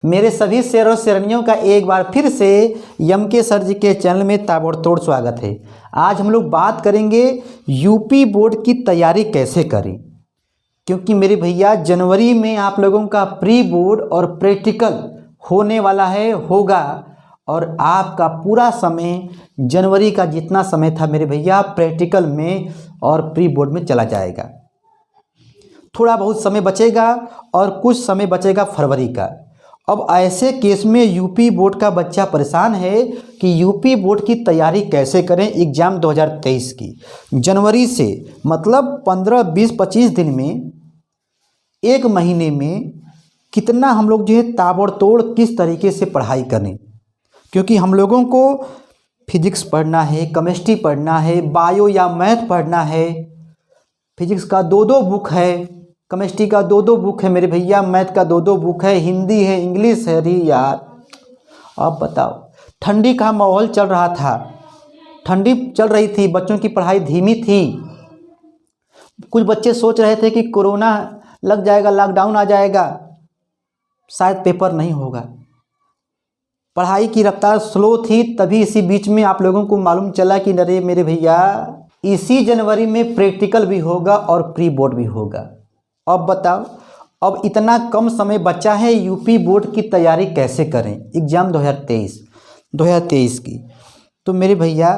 मेरे सभी शेर और शेरनियों का एक बार फिर से यम के सर जी के चैनल में ताबड़तोड़ स्वागत है। आज हम लोग बात करेंगे यूपी बोर्ड की तैयारी कैसे करें, क्योंकि मेरे भैया जनवरी में आप लोगों का प्री बोर्ड और प्रैक्टिकल होने वाला है होगा, और आपका पूरा समय जनवरी का जितना समय था मेरे भैया प्रैक्टिकल में और प्री बोर्ड में चला जाएगा। थोड़ा बहुत समय बचेगा और कुछ समय बचेगा फरवरी का। अब ऐसे केस में यूपी बोर्ड का बच्चा परेशान है कि यूपी बोर्ड की तैयारी कैसे करें एग्ज़ाम 2023 की। जनवरी से मतलब 15, 20, 25 दिन में, एक महीने में कितना हम लोग जो है ताबड़तोड़ किस तरीके से पढ़ाई करें, क्योंकि हम लोगों को फिजिक्स पढ़ना है, केमिस्ट्री पढ़ना है, बायो या मैथ पढ़ना है। फिजिक्स का 2 बुक है, केमिस्ट्री का 2 बुक है मेरे भैया, मैथ का 2 बुक है, हिंदी है, इंग्लिश है। अरे यार अब बताओ, ठंडी का माहौल चल रहा था, ठंडी चल रही थी, बच्चों की पढ़ाई धीमी थी। कुछ बच्चे सोच रहे थे कि कोरोना लग जाएगा, लॉकडाउन आ जाएगा, शायद पेपर नहीं होगा। पढ़ाई की रफ्तार स्लो थी, तभी इसी बीच में आप लोगों को मालूम चला कि अरे मेरे भैया इसी जनवरी में प्रैक्टिकल भी होगा और प्री बोर्ड भी होगा। अब बताओ, अब इतना कम समय बचा है, यूपी बोर्ड की तैयारी कैसे करें एग्ज़ाम 2023 की। तो मेरे भैया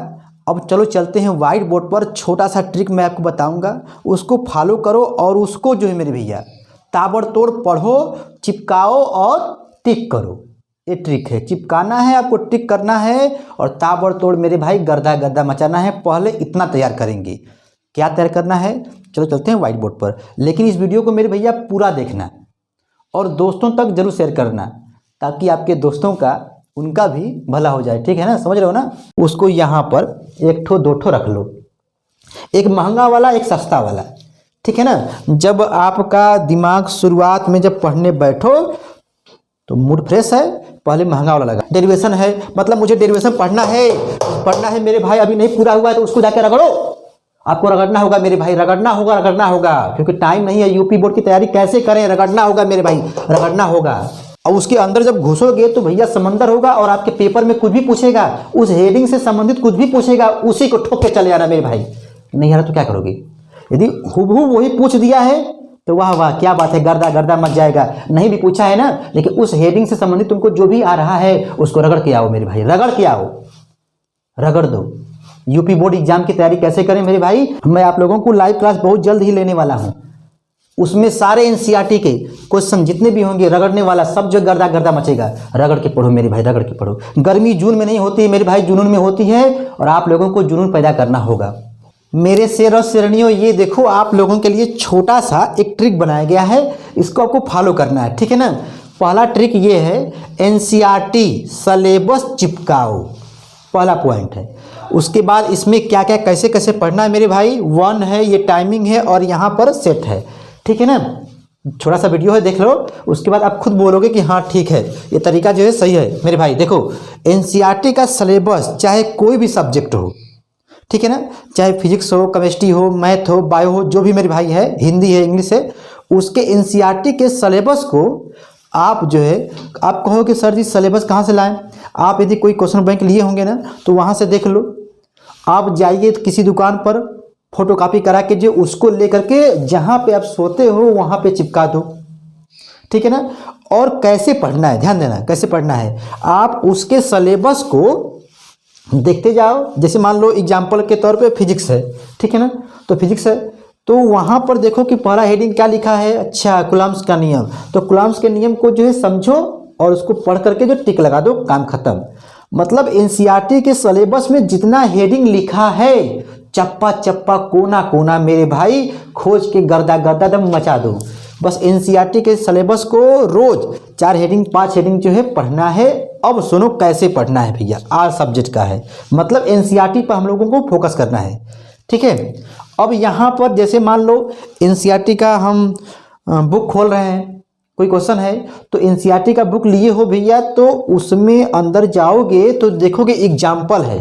अब चलो चलते हैं वाइट बोर्ड पर। छोटा सा ट्रिक मैं आपको बताऊंगा, उसको फॉलो करो और उसको जो है मेरे भैया ताबड़तोड़ पढ़ो, चिपकाओ और टिक करो। ये ट्रिक है, चिपकाना है आपको, टिक करना है और ताबड़तोड़ मेरे भाई गर्दा गर्दा मचाना है। पहले इतना तैयार करेंगे। क्या तैयार करना है, चलो चलते हैं वाइट बोर्ड पर। लेकिन इस वीडियो को मेरे भैया पूरा देखना और दोस्तों तक जरूर शेयर करना, ताकि आपके दोस्तों का उनका भी भला हो जाए। ठीक है ना, समझ रहे हो ना। उसको यहाँ पर 1 ठो 2 ठो रख लो, एक महंगा वाला एक सस्ता वाला, ठीक है ना। जब आपका दिमाग शुरुआत में जब पढ़ने बैठो तो मूड फ्रेश है, पहले महंगा वाला लगा। डेरिवेशन है, मतलब मुझे डेरिवेशन पढ़ना है मेरे भाई, अभी नहीं पूरा हुआ है तो उसको जाकर रगड़ो। आपको रगड़ना होगा मेरे भाई, रगड़ना होगा, क्योंकि टाइम नहीं है। यूपी बोर्ड की तैयारी कैसे करें, रगड़ना होगा मेरे भाई, रगड़ना होगा। और उसके अंदर जब घुसोगे तो भैया समंदर होगा, और आपके पेपर में कुछ भी पूछेगा, उस हेडिंग से संबंधित कुछ भी पूछेगा, उसी को ठोक के चले आना मेरे भाई। नहीं आ रहा तो क्या करोगे? यदि हुबहू वही पूछ दिया है तो वाह वाह क्या बात है, गर्दा गर्दा मच जाएगा। नहीं भी पूछा है ना, लेकिन उस हेडिंग से संबंधित तुमको जो भी आ रहा है उसको रगड़ के आओ मेरे भाई, रगड़ के आओ, रगड़ दो। यूपी बोर्ड एग्जाम की तैयारी कैसे करें मेरे भाई, मैं आप लोगों को लाइव क्लास बहुत जल्द ही लेने वाला हूं। उसमें सारे एनसीईआरटी के क्वेश्चन जितने भी होंगे, रगड़ने वाला सब जो गर्दा गर्दा मचेगा। रगड़ के पढ़ो मेरे भाई, रगड़ के पढ़ो। गर्मी जून में नहीं होती मेरे भाई, जुनून में होती है, और आप लोगों को जुनून पैदा करना होगा। मेरे शेर और शेरनियों, ये देखो आप लोगों के लिए छोटा सा एक ट्रिक बनाया गया है, इसको आपको फॉलो करना है, ठीक है ना। पहला ट्रिक ये है, एनसीईआरटी सिलेबस चिपकाओ, पहला पॉइंट है। उसके बाद इसमें क्या क्या कैसे कैसे पढ़ना है मेरे भाई, 1 है, ये टाइमिंग है और यहाँ पर सेट है, ठीक है ना। छोटा सा वीडियो है, देख लो, उसके बाद आप खुद बोलोगे कि हाँ ठीक है, ये तरीका जो है सही है मेरे भाई। देखो एनसीईआरटी का सिलेबस चाहे कोई भी सब्जेक्ट हो, ठीक है ना, चाहे फिजिक्स हो, केमिस्ट्री हो, मैथ हो, बायो हो, जो भी मेरे भाई है, हिंदी है, इंग्लिश है, उसके एनसीईआरटी के सिलेबस को आप जो है, आप कहो कि सर जी सिलेबस कहाँ से लाएं। आप यदि कोई क्वेश्चन बैंक लिए होंगे ना तो वहाँ से देख लो। आप जाइए किसी दुकान पर, फोटोकॉपी करा के जो उसको लेकर के जहाँ पे आप सोते हो वहाँ पे चिपका दो, ठीक है ना। और कैसे पढ़ना है, ध्यान देना, कैसे पढ़ना है, आप उसके सिलेबस को देखते जाओ। जैसे मान लो एग्जाम्पल के तौर पे फिजिक्स है, ठीक है ना, तो फिजिक्स है तो वहाँ पर देखो कि पहला हेडिंग क्या लिखा है, अच्छा कूलम्ब्स का नियम, तो कूलम्ब्स के नियम को जो है समझो और उसको पढ़ करके जो टिक लगा दो, काम खत्म। मतलब एनसीईआरटी के सिलेबस में जितना हेडिंग लिखा है, चप्पा चप्पा कोना कोना मेरे भाई खोज के गर्दा गर्दा दम मचा दो। बस एनसीईआरटी के सिलेबस को रोज 4 हेडिंग 5 हेडिंग जो है पढ़ना है। अब सुनो कैसे पढ़ना है भैया, 8 सब्जेक्ट का है, मतलब एनसीईआरटी पर हम लोगों को फोकस करना है, ठीक है। अब यहाँ पर जैसे मान लो एनसीईआरटी का हम बुक खोल रहे हैं, कोई क्वेश्चन है तो एनसीईआरटी का बुक लिए हो भैया, तो उसमें अंदर जाओगे तो देखोगे एग्जाम्पल है।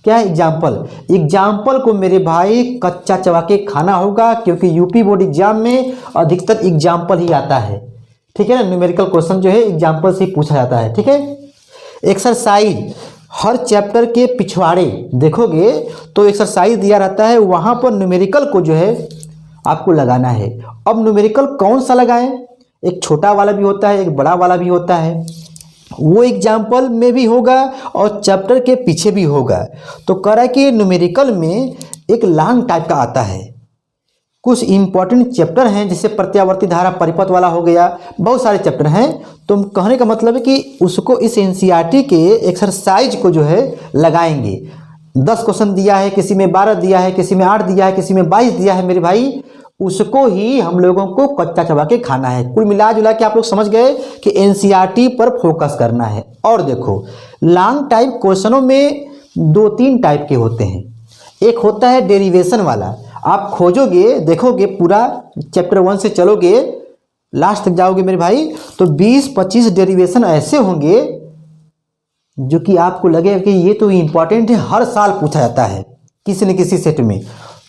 क्या है एग्जाम्पल, एग्जाम्पल को मेरे भाई कच्चा चबा के खाना होगा, क्योंकि यूपी बोर्ड एग्जाम में अधिकतर एग्जाम्पल ही आता है, ठीक है ना। न्यूमेरिकल क्वेश्चन जो है एग्जाम्पल से ही पूछा जाता है, ठीक है। एक्सरसाइज, हर चैप्टर के पिछवाड़े देखोगे तो एक्सरसाइज दिया रहता है, वहाँ पर न्यूमेरिकल को जो है आपको लगाना है। अब न्यूमेरिकल कौन सा लगाएं, एक छोटा वाला भी होता है, एक बड़ा वाला भी होता है, वो एग्जाम्पल में भी होगा और चैप्टर के पीछे भी होगा। तो कह रहा है कि न्यूमेरिकल में एक लॉन्ग टाइप का आता है, कुछ इंपॉर्टेंट चैप्टर हैं, जैसे प्रत्यावर्ती धारा, परिपथ वाला हो गया, बहुत सारे चैप्टर हैं। तो कहने का मतलब है कि उसको इस एनसीईआरटी के एक्सरसाइज को जो है लगाएंगे। 10 क्वेश्चन दिया है, किसी में 12 दिया है, किसी में 8 दिया है, किसी में 22 दिया है मेरे भाई, उसको ही हम लोगों को कच्चा चबा के खाना है। कुल मिला जुला के आप लोग समझ गए कि एनसीईआरटी पर फोकस करना है। और देखो लॉन्ग टाइप क्वेश्चनों में 2-3 टाइप के होते हैं। एक होता है डेरिवेशन वाला, आप खोजोगे देखोगे पूरा चैप्टर 1 से चलोगे लास्ट तक जाओगे मेरे भाई, तो 20-25 डेरिवेशन ऐसे होंगे जो कि आपको लगेगा कि ये तो इम्पॉर्टेंट है, हर साल पूछा जाता है किसी न किसी सेट में।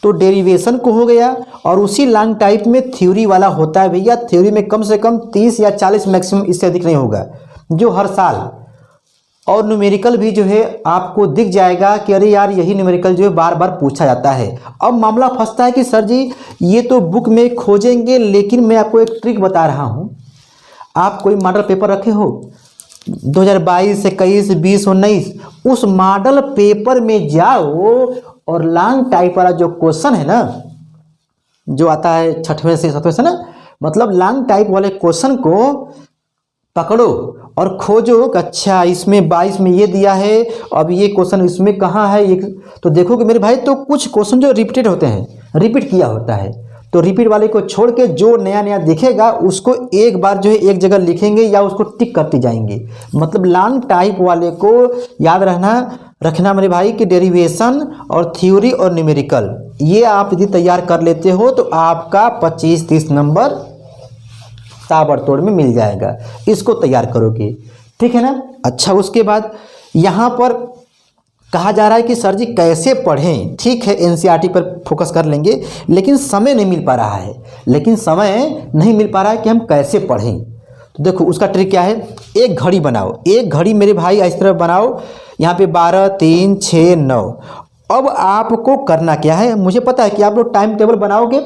तो डेरिवेशन को हो गया। और उसी लॉन्ग टाइप में थ्योरी वाला होता है भैया, थ्योरी में कम से कम 30 या 40 मैक्सिमम, इससे अधिक नहीं होगा, जो हर साल। और न्यूमेरिकल भी जो है आपको दिख जाएगा कि अरे यार यही न्यूमेरिकल जो है बार बार पूछा जाता है। अब मामला फंसता है कि सर जी ये तो बुक में खोजेंगे, लेकिन मैं आपको एक ट्रिक बता रहा हूँ। आप कोई मॉडल पेपर रखे हो 2022, 21, 20, 19, उस मॉडल पेपर में जाओ और लॉन्ग टाइप वाला जो क्वेश्चन है ना, जो आता है 6वें से 7वें से ना, मतलब लॉन्ग टाइप वाले क्वेश्चन को पकड़ो और खोजो कि अच्छा इसमें 22 में ये दिया है, अब ये क्वेश्चन इसमें कहाँ है, ये तो देखोगे मेरे भाई, तो कुछ क्वेश्चन जो रिपीटेड होते हैं, रिपीट किया होता है। तो रिपीट वाले को छोड़ के जो नया नया दिखेगा उसको एक बार जो है एक जगह लिखेंगे या उसको टिक करते जाएंगे। मतलब लॉन्ग टाइप वाले को याद रखना मेरे भाई कि डेरिवेशन और थ्योरी और न्यूमेरिकल ये आप यदि तैयार कर लेते हो तो आपका 25-30 नंबर ताबड़तोड़ में मिल जाएगा। इसको तैयार करोगे, ठीक है ना। अच्छा, उसके बाद यहाँ पर कहा जा रहा है कि सर जी कैसे पढ़ें। ठीक है, एनसीईआरटी पर फोकस कर लेंगे, लेकिन समय नहीं मिल पा रहा है, कि हम कैसे पढ़ें। तो देखो उसका ट्रिक क्या है, एक घड़ी बनाओ, एक घड़ी मेरे भाई इस तरह बनाओ, यहाँ पे 12, 3, 6, 9। अब आपको करना क्या है, मुझे पता है कि आप लोग टाइम टेबल बनाओगे,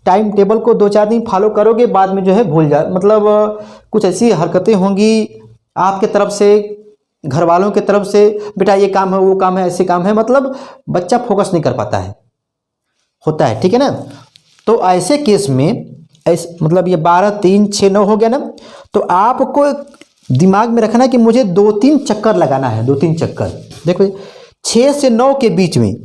टाइम टेबल को 2-4 दिन फॉलो करोगे, बाद में जो है भूल जाए, मतलब कुछ ऐसी हरकतें होंगी आपके तरफ से, घर वालों की तरफ से, बेटा ये काम है, वो काम है, ऐसे काम है, मतलब बच्चा फोकस नहीं कर पाता है, होता है, ठीक है ना। तो ऐसे केस में मतलब ये 12, 3, 6, 9 हो गया ना, तो आपको दिमाग में रखना है कि मुझे 2-3 चक्कर लगाना है, 2-3 चक्कर। देखो 6 से 9 के बीच में,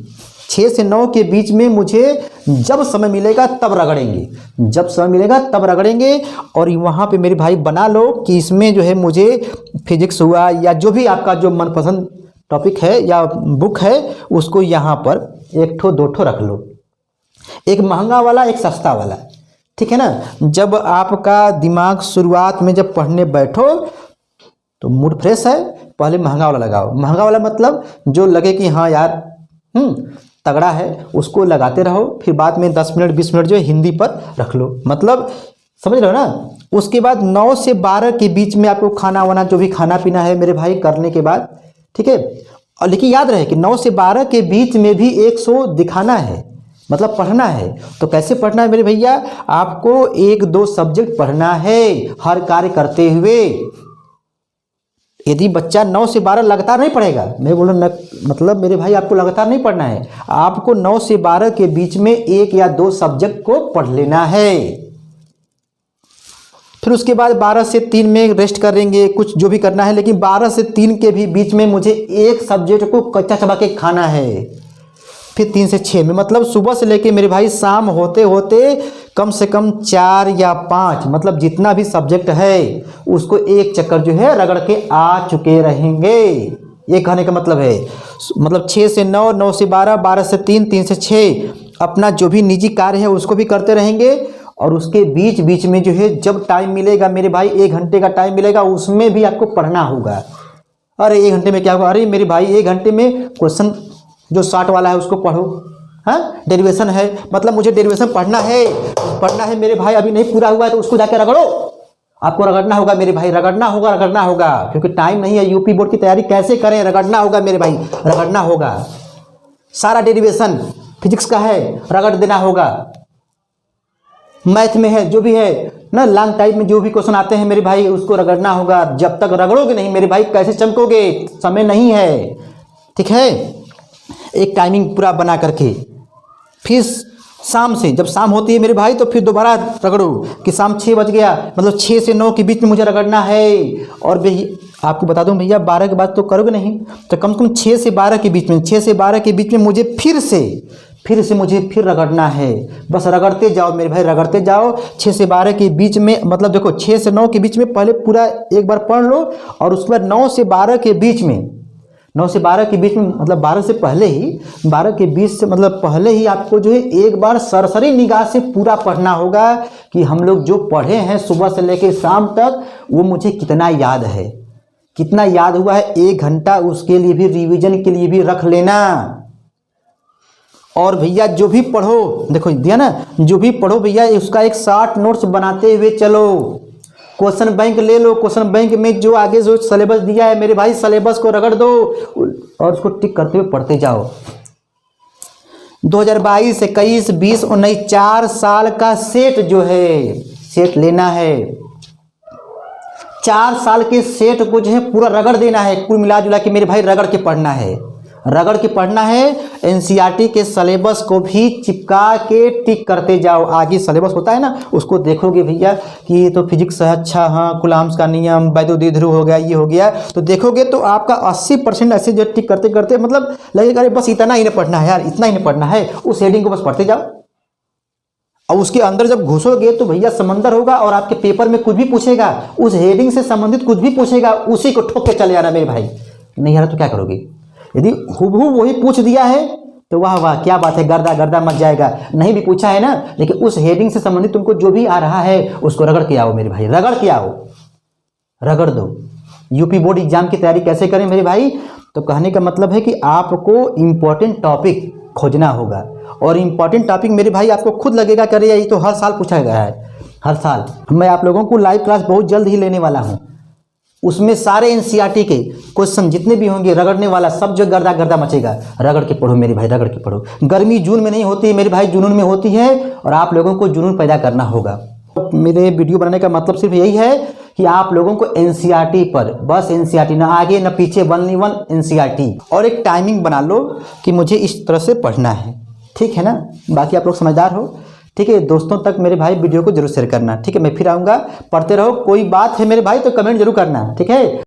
6 से 9 के बीच में मुझे जब समय मिलेगा तब रगड़ेंगे, जब समय मिलेगा तब रगड़ेंगे। और वहाँ पे मेरे भाई बना लो कि इसमें जो है मुझे फिजिक्स हुआ या जो भी आपका जो मनपसंद टॉपिक है या बुक है उसको यहाँ पर 1-2 रख लो, एक महंगा वाला एक सस्ता वाला, ठीक है ना। जब आपका दिमाग शुरुआत में जब पढ़ने बैठो तो मूड फ्रेश है, पहले महंगा वाला लगाओ। महंगा वाला मतलब जो लगे कि हाँ यार तगड़ा है, उसको लगाते रहो, फिर बाद में 10 मिनट 20 मिनट जो है हिंदी पर रख लो, मतलब समझ रहे हो ना। उसके बाद 9 से 12 के बीच में आपको खाना वाना जो भी खाना पीना है मेरे भाई करने के बाद, ठीक है। और लेकिन याद रहे कि 9 से 12 के बीच में भी 100 दिखाना है, मतलब पढ़ना है। तो कैसे पढ़ना है मेरे भैया, आपको 1-2 सब्जेक्ट पढ़ना है हर कार्य करते हुए। यदि बच्चा 9 से 12 लगातार नहीं पढ़ेगा, मैं बोल रहा मतलब मेरे भाई आपको लगातार नहीं पढ़ना है, आपको 9 से 12 के बीच में 1 या 2 सब्जेक्ट को पढ़ लेना है। फिर उसके बाद 12 से 3 में रेस्ट करेंगे, कुछ जो भी करना है, लेकिन 12 से 3 के भी बीच में मुझे एक सब्जेक्ट को कच्चा चबा के खाना है। फिर 3 से 6 में, मतलब सुबह से लेके मेरे भाई शाम होते होते कम से कम 4 या 5, मतलब जितना भी सब्जेक्ट है उसको एक चक्कर जो है रगड़ के आ चुके रहेंगे। ये कहने का मतलब है, मतलब 6 से 9, 9 से 12, 12 से 3, 3 से 6 अपना जो भी निजी कार्य है उसको भी करते रहेंगे। और उसके बीच बीच में जो है जब टाइम मिलेगा मेरे भाई, 1 घंटे का टाइम मिलेगा, उसमें भी आपको पढ़ना होगा। अरे 1 घंटे में क्या होगा, अरे मेरे भाई 1 घंटे में क्वेश्चन जो 60 वाला है उसको पढ़ो, हाँ डेरिवेशन है, मतलब मुझे डेरिवेशन पढ़ना है मेरे भाई, अभी नहीं पूरा हुआ है तो उसको जाके रगड़ो आपको रगड़ना होगा मेरे भाई, रगड़ना होगा, क्योंकि टाइम नहीं है। यूपी बोर्ड की तैयारी कैसे करें, रगड़ना होगा मेरे भाई, रगड़ना होगा। सारा डेरिवेशन फिजिक्स का है, रगड़ देना होगा। मैथ में है, जो भी है ना, लॉन्ग टाइम में जो भी क्वेश्चन आते हैं मेरे भाई, उसको रगड़ना होगा। जब तक रगड़ोगे नहीं मेरे भाई कैसे चमकोगे, समय नहीं है, ठीक है। एक टाइमिंग पूरा बना करके फिर शाम से, जब शाम होती है मेरे भाई तो फिर दोबारा रगड़ो कि शाम 6 बज गया, मतलब 6 से 9 के बीच में मुझे रगड़ना है। और भैया आपको बता दूं भैया, 12 के बाद तो करोगे नहीं, तो कम से कम 6 से 12 के बीच में, 6 से 12 के बीच में मुझे फिर से मुझे रगड़ना है। बस रगड़ते जाओ मेरे भाई, रगड़ते जाओ। 6 से 12 के बीच में, मतलब देखो 6 से 9 के बीच में पहले पूरा एक बार पढ़ लो, और उसके बाद 9 से 12 के बीच में, 9 से 12 के बीच में, मतलब 12 से पहले ही, 12 के बीच से मतलब पहले ही आपको जो है एक बार सरसरी निगाह से पूरा पढ़ना होगा कि हम लोग जो पढ़े हैं सुबह से लेकर शाम तक वो मुझे कितना याद है, कितना याद हुआ है। 1 घंटा उसके लिए भी, रिवीजन के लिए भी रख लेना। और भैया जो भी पढ़ो, देखो दिया ना, जो भी पढ़ो भैया उसका एक शॉर्ट नोट्स बनाते हुए चलो। क्वेश्चन बैंक ले लो, क्वेश्चन बैंक में जो आगे जो सिलेबस दिया है मेरे भाई, सिलेबस को रगड़ दो और उसको टिक करते हुए पढ़ते जाओ। 2022, 21, 20, 19 4 साल का सेट जो है, सेट लेना है। 4 साल के सेट को जो है पूरा रगड़ देना है, कुल मिला जुला के मेरे भाई रगड़ के पढ़ना है, रगड़ के पढ़ना है। एनसीईआरटी के सिलेबस को भी चिपका के टिक करते जाओ। आगे सिलेबस होता है ना, उसको देखोगे भैया कि ये तो फिजिक्स है, अच्छा हाँ, कुलाम्स का नियम, वैद्युत हो गया, ये हो गया, तो देखोगे तो आपका 80% ऐसे जो टिक करते करते मतलब लगेगा अरे बस इतना ही नहीं पढ़ना है यार, इतना ही नहीं पढ़ना है। उस हेडिंग को बस पढ़ते जाओ, और उसके अंदर जब घुसोगे तो भैया समंदर होगा, और आपके पेपर में कुछ भी पूछेगा, उस हेडिंग से संबंधित कुछ भी पूछेगा, उसी को ठोक के चले आना मेरे भाई। नहीं यार तो क्या करोगे, यदि हुबहू वही पूछ दिया है तो वाह वाह क्या बात है, गर्दा गर्दा मच जाएगा। नहीं भी पूछा है ना, लेकिन उस हेडिंग से संबंधित तुमको जो भी आ रहा है उसको रगड़ के आओ मेरे भाई, रगड़ के आओ, रगड़ दो। यूपी बोर्ड एग्जाम की तैयारी कैसे करें मेरे भाई, तो कहने का मतलब है कि आपको इम्पोर्टेंट टॉपिक खोजना होगा, और इम्पोर्टेंट टॉपिक मेरे भाई आपको खुद लगेगा कि अरे ये तो हर साल पूछा गया है, हर साल। मैं आप लोगों को लाइव क्लास बहुत जल्द ही लेने वाला हूँ, उसमें सारे एनसीईआरटी के क्वेश्चन जितने भी होंगे, रगड़ने वाला सब जो गर्दा गर्दा मचेगा, रगड़ के पढ़ो मेरे भाई, रगड़ के पढ़ो। गर्मी जून में नहीं होती है मेरे भाई, जुनून में होती है, और आप लोगों को जुनून पैदा करना होगा। मेरे वीडियो बनाने का मतलब सिर्फ यही है कि आप लोगों को एनसीईआरटी पर, बस एनसीईआरटी, ना आगे ना पीछे, 1 एनसीईआरटी, और एक टाइमिंग बना लो कि मुझे इस तरह से पढ़ना है, ठीक है ना। बाकी आप लोग समझदार हो, ठीक है। दोस्तों तक मेरे भाई वीडियो को जरूर शेयर करना, ठीक है। मैं फिर आऊँगा, पढ़ते रहो। कोई बात है मेरे भाई तो कमेंट जरूर करना, ठीक है।